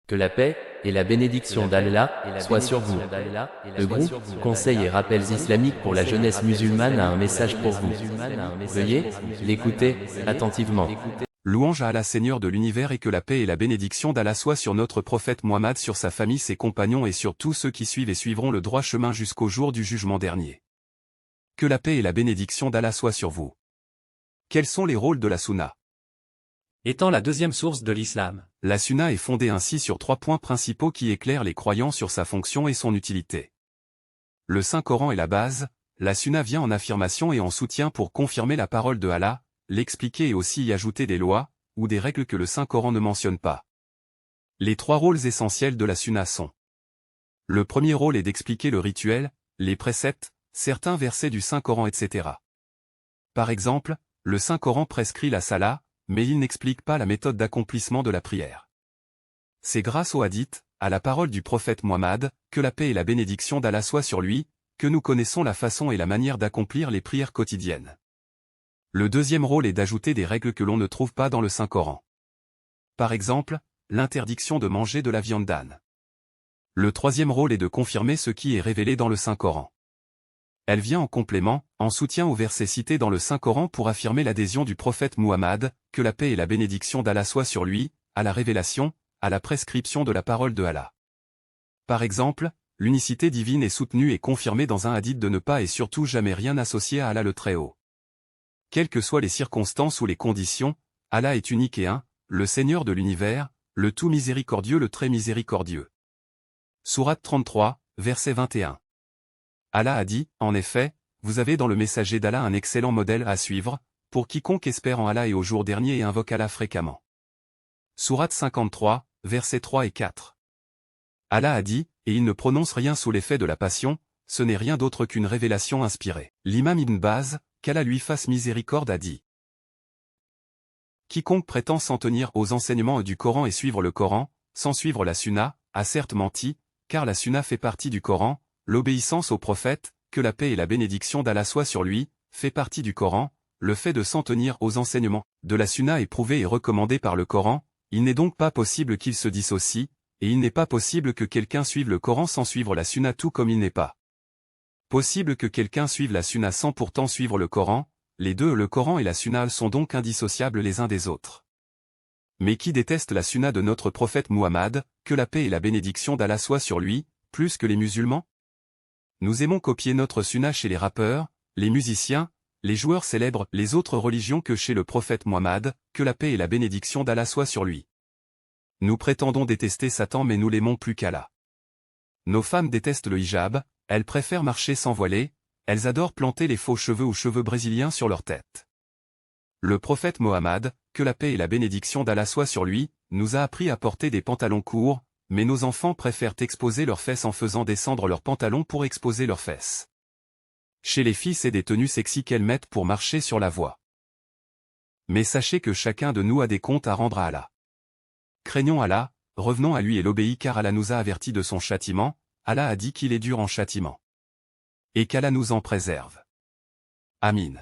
Que la paix et la bénédiction d'Allah soient sur vous. Le groupe Conseils et rappels islamiques pour la jeunesse musulmane a un message pour vous. Veuillez l'écouter attentivement. Louange à Allah Seigneur de l'univers et que la paix et la bénédiction d'Allah soient sur notre prophète Muhammad, sur sa famille, ses compagnons et sur tous ceux qui suivent et suivront le droit chemin jusqu'au jour du jugement dernier. Que la paix et la bénédiction d'Allah soient sur vous. Quels sont les rôles de la Sunna? Étant la deuxième source de l'islam, la Sunna est fondée ainsi sur 3 points principaux qui éclairent les croyants sur sa fonction et son utilité. Le Saint-Coran est la base, la Sunna vient en affirmation et en soutien pour confirmer la parole de Allah, l'expliquer et aussi y ajouter des lois, ou des règles que le Saint-Coran ne mentionne pas. Les 3 rôles essentiels de la Sunna sont: le premier rôle est d'expliquer le rituel, les préceptes, certains versets du Saint-Coran, etc. Par exemple, le Saint-Coran prescrit la salat, mais il n'explique pas la méthode d'accomplissement de la prière. C'est grâce au hadith, à la parole du prophète Muhammad, que la paix et la bénédiction d'Allah soient sur lui, que nous connaissons la façon et la manière d'accomplir les prières quotidiennes. Le deuxième rôle est d'ajouter des règles que l'on ne trouve pas dans le Saint-Coran. Par exemple, l'interdiction de manger de la viande d'âne. Le troisième rôle est de confirmer ce qui est révélé dans le Saint-Coran. Elle vient en complément, en soutien aux versets cités dans le Saint-Coran pour affirmer l'adhésion du prophète Muhammad, que la paix et la bénédiction d'Allah soient sur lui, à la révélation, à la prescription de la parole de Allah. Par exemple, l'unicité divine est soutenue et confirmée dans un hadith de ne pas et surtout jamais rien associer à Allah le Très-Haut. Quelles que soient les circonstances ou les conditions, Allah est unique et un, le Seigneur de l'univers, le tout miséricordieux, le très miséricordieux. Sourate 33, verset 21. Allah a dit, en effet, vous avez dans le messager d'Allah un excellent modèle à suivre, pour quiconque espère en Allah et au jour dernier et invoque Allah fréquemment. Sourate 53, versets 3 et 4. Allah a dit, et il ne prononce rien sous l'effet de la passion, ce n'est rien d'autre qu'une révélation inspirée. L'imam Ibn Baz, qu'Allah lui fasse miséricorde, a dit: quiconque prétend s'en tenir aux enseignements du Coran et suivre le Coran, sans suivre la Sunna, a certes menti, car la Sunna fait partie du Coran. L'obéissance au prophète, que la paix et la bénédiction d'Allah soient sur lui, fait partie du Coran. Le fait de s'en tenir aux enseignements de la Sunna est prouvé et recommandé par le Coran. Il n'est donc pas possible qu'il se dissocie, et il n'est pas possible que quelqu'un suive le Coran sans suivre la Sunna, tout comme il n'est pas possible que quelqu'un suive la Sunna sans pourtant suivre le Coran. Les deux, le Coran et la Sunna, sont donc indissociables les uns des autres. Mais qui déteste la Sunna de notre prophète Muhammad, que la paix et la bénédiction d'Allah soient sur lui, plus que les musulmans? Nous aimons copier notre Sunna chez les rappeurs, les musiciens, les joueurs célèbres, les autres religions que chez le prophète Muhammad, que la paix et la bénédiction d'Allah soient sur lui. Nous prétendons détester Satan, mais nous l'aimons plus qu'Allah. Nos femmes détestent le hijab, elles préfèrent marcher sans voiler, elles adorent planter les faux cheveux ou cheveux brésiliens sur leur tête. Le prophète Mohammed, que la paix et la bénédiction d'Allah soient sur lui, nous a appris à porter des pantalons courts, mais nos enfants préfèrent exposer leurs fesses en faisant descendre leurs pantalons pour exposer leurs fesses. Chez les filles, c'est des tenues sexy qu'elles mettent pour marcher sur la voie. Mais sachez que chacun de nous a des comptes à rendre à Allah. Craignons Allah, revenons à lui et l'obéis, car Allah nous a avertis de son châtiment. Allah a dit qu'il est dur en châtiment. Et qu'Allah nous en préserve. Amin.